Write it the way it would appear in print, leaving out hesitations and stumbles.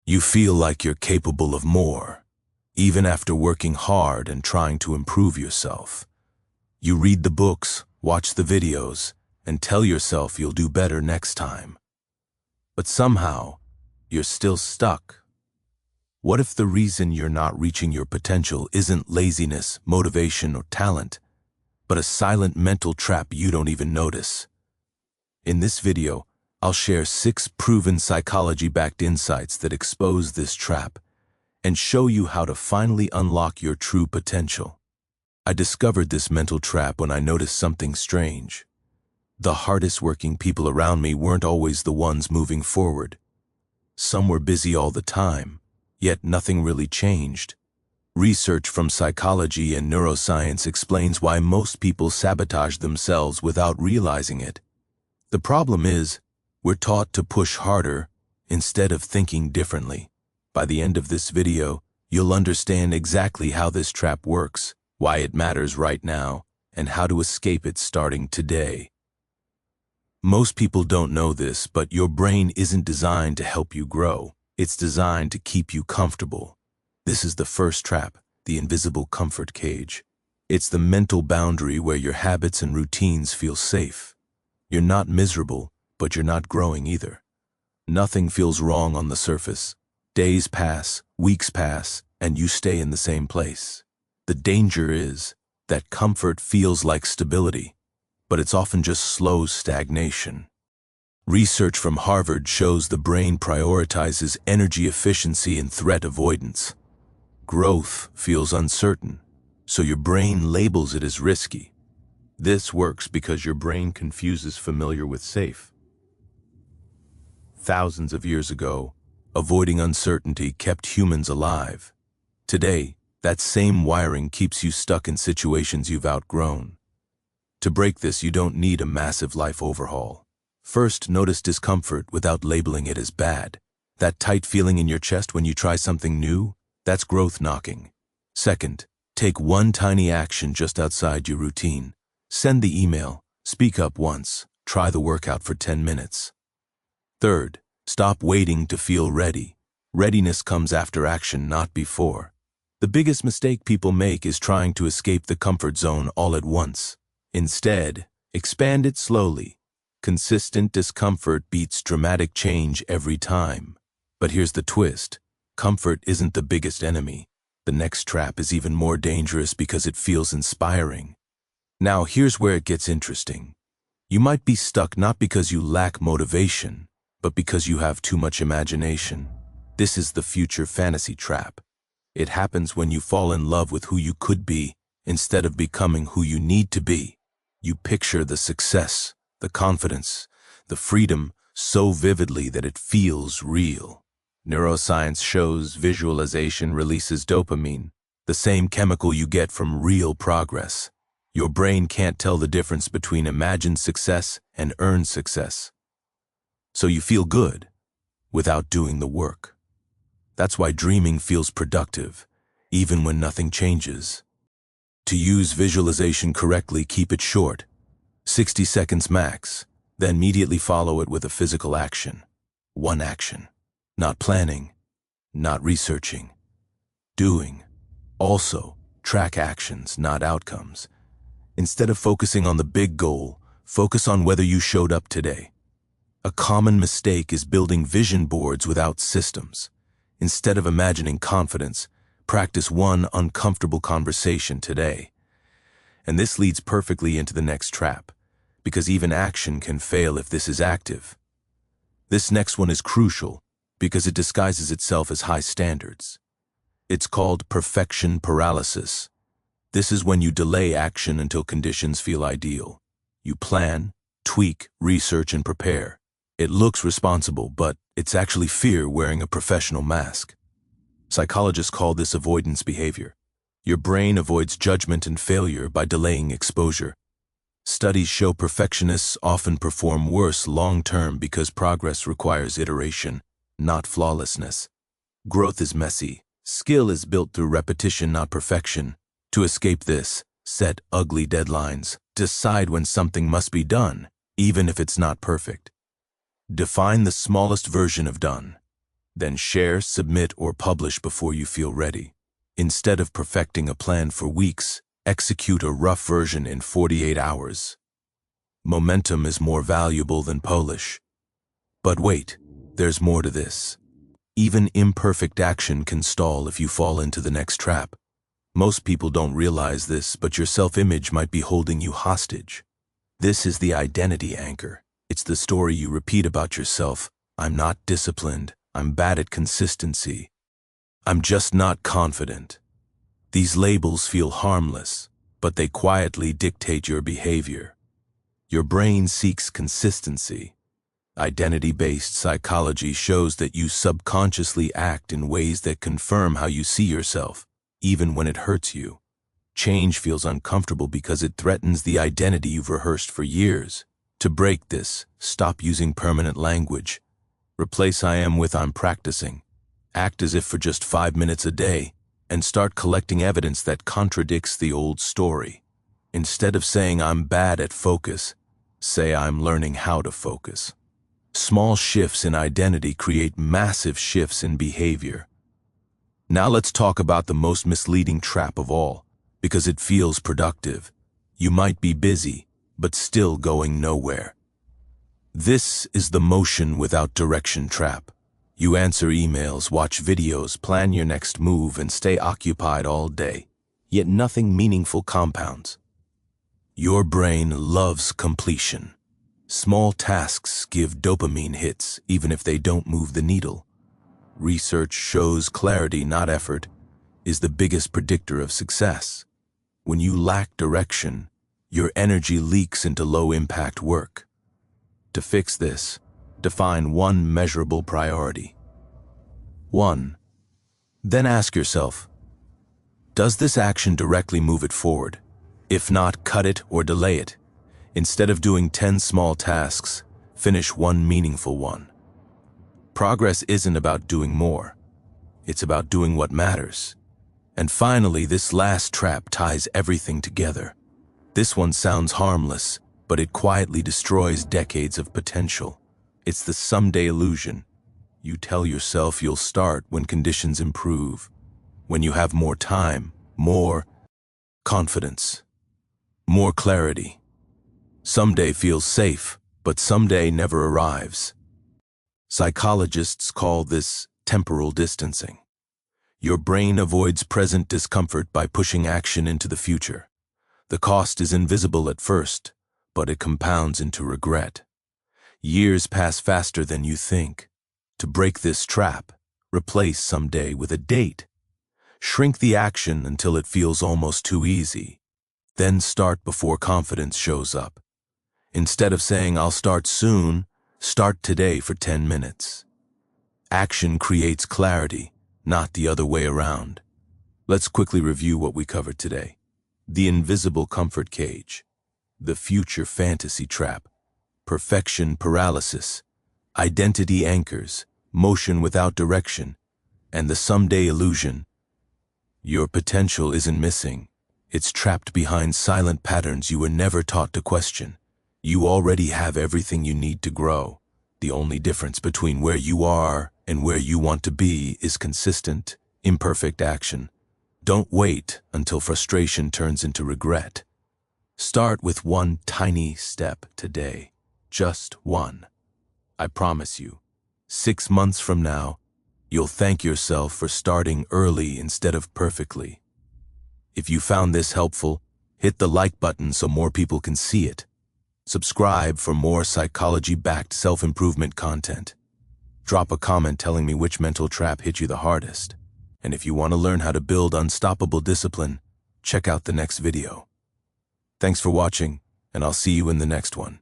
You feel like you're capable of more, even after working hard and trying to improve yourself. You read the books, watch the videos, and tell yourself you'll do better next time. But somehow, you're still stuck. What if the reason you're not reaching your potential isn't laziness, motivation, or talent, but a silent mental trap you don't even notice? In this video, I'll share 6 proven psychology-backed insights that expose this trap and show you how to finally unlock your true potential. I discovered this mental trap when I noticed something strange. The hardest working people around me weren't always the ones moving forward. Some were busy all the time, yet nothing really changed. Research from psychology and neuroscience explains why most people sabotage themselves without realizing it. The problem is, we're taught to push harder instead of thinking differently. By the end of this video, you'll understand exactly how this trap works, why it matters right now, and how to escape it starting today. Most people don't know this, but your brain isn't designed to help you grow. It's designed to keep you comfortable. This is the first trap, the invisible comfort cage. It's the mental boundary where your habits and routines feel safe. You're not miserable, but you're not growing either. Nothing feels wrong on the surface. Days pass, weeks pass, and you stay in the same place. The danger is that comfort feels like stability, but it's often just slow stagnation. Research from Harvard shows the brain prioritizes energy efficiency and threat avoidance. Growth feels uncertain, so your brain labels it as risky. This works because your brain confuses familiar with safe. Thousands of years ago, avoiding uncertainty kept humans alive. Today, that same wiring keeps you stuck in situations you've outgrown. To break this, you don't need a massive life overhaul. First, notice discomfort without labeling it as bad. That tight feeling in your chest when you try something new, that's growth knocking. Second, take one tiny action just outside your routine. Send the email, speak up once, try the workout for 10 minutes. Third, stop waiting to feel ready. Readiness comes after action, not before. The biggest mistake people make is trying to escape the comfort zone all at once. Instead, expand it slowly. Consistent discomfort beats dramatic change every time. But here's the twist. Comfort isn't the biggest enemy. The next trap is even more dangerous because it feels inspiring. Now, here's where it gets interesting. You might be stuck not because you lack motivation, but because you have too much imagination. This is the future fantasy trap. It happens when you fall in love with who you could be instead of becoming who you need to be. You picture the success, the confidence, the freedom so vividly that it feels real. Neuroscience shows visualization releases dopamine, the same chemical you get from real progress. Your brain can't tell the difference between imagined success and earned success. So you feel good without doing the work. That's why dreaming feels productive, even when nothing changes. To use visualization correctly, keep it short, 60 seconds max, then immediately follow it with a physical action. One action. Not planning, not researching, doing. Also, track actions, not outcomes. Instead of focusing on the big goal, focus on whether you showed up today. A common mistake is building vision boards without systems. Instead of imagining confidence, practice one uncomfortable conversation today. And this leads perfectly into the next trap, because even action can fail if this is active. This next one is crucial because it disguises itself as high standards. It's called perfection paralysis. This is when you delay action until conditions feel ideal. You plan, tweak, research, and prepare. It looks responsible, but it's actually fear wearing a professional mask. Psychologists call this avoidance behavior. Your brain avoids judgment and failure by delaying exposure. Studies show perfectionists often perform worse long-term because progress requires iteration, not flawlessness. Growth is messy. Skill is built through repetition, not perfection. To escape this, set ugly deadlines. Decide when something must be done, even if it's not perfect. Define the smallest version of done. Then share, submit, or publish before you feel ready. Instead of perfecting a plan for weeks, execute a rough version in 48 hours. Momentum is more valuable than polish. But wait, there's more to this. Even imperfect action can stall if you fall into the next trap. Most people don't realize this, but your self-image might be holding you hostage. This is the identity anchor. It's the story you repeat about yourself. I'm not disciplined. I'm bad at consistency. I'm just not confident. These labels feel harmless, but they quietly dictate your behavior. Your brain seeks consistency. Identity-based psychology shows that you subconsciously act in ways that confirm how you see yourself, even when it hurts you. Change feels uncomfortable because it threatens the identity you've rehearsed for years. To break this, stop using permanent language. Replace I am with I'm practicing. Act as if for just 5 minutes a day, and start collecting evidence that contradicts the old story. Instead of saying I'm bad at focus, say I'm learning how to focus. Small shifts in identity create massive shifts in behavior. Now let's talk about the most misleading trap of all, because it feels productive. You might be busy, but still going nowhere. This is the motion without direction trap. You answer emails, watch videos, plan your next move, and stay occupied all day, yet nothing meaningful compounds. Your brain loves completion. Small tasks give dopamine hits, even if they don't move the needle. Research shows clarity, not effort, is the biggest predictor of success. When you lack direction, your energy leaks into low-impact work. To fix this, define one measurable priority. 1. Then ask yourself, does this action directly move it forward? If not, cut it or delay it. Instead of doing 10 small tasks, finish one meaningful one. Progress isn't about doing more. It's about doing what matters. And finally, this last trap ties everything together. This one sounds harmless, but it quietly destroys decades of potential. It's the someday illusion. You tell yourself you'll start when conditions improve, when you have more time, more confidence, more clarity. Someday feels safe, but someday never arrives. Psychologists call this temporal distancing. Your brain avoids present discomfort by pushing action into the future. The cost is invisible at first, but it compounds into regret. Years pass faster than you think. To break this trap, replace someday with a date. Shrink the action until it feels almost too easy. Then start before confidence shows up. Instead of saying, I'll start soon, start today for 10 minutes. Action creates clarity, not the other way around. Let's quickly review what we covered today. The invisible comfort cage, the future fantasy trap, perfection paralysis, identity anchors, motion without direction, and the someday illusion. Your potential isn't missing. It's trapped behind silent patterns you were never taught to question. You already have everything you need to grow. The only difference between where you are and where you want to be is consistent, imperfect action. Don't wait until frustration turns into regret. Start with one tiny step today. Just one. I promise you, 6 months from now, you'll thank yourself for starting early instead of perfectly. If you found this helpful, hit the like button so more people can see it. Subscribe for more psychology-backed self-improvement content. Drop a comment telling me which mental trap hit you the hardest. And if you want to learn how to build unstoppable discipline, check out the next video. Thanks for watching, and I'll see you in the next one.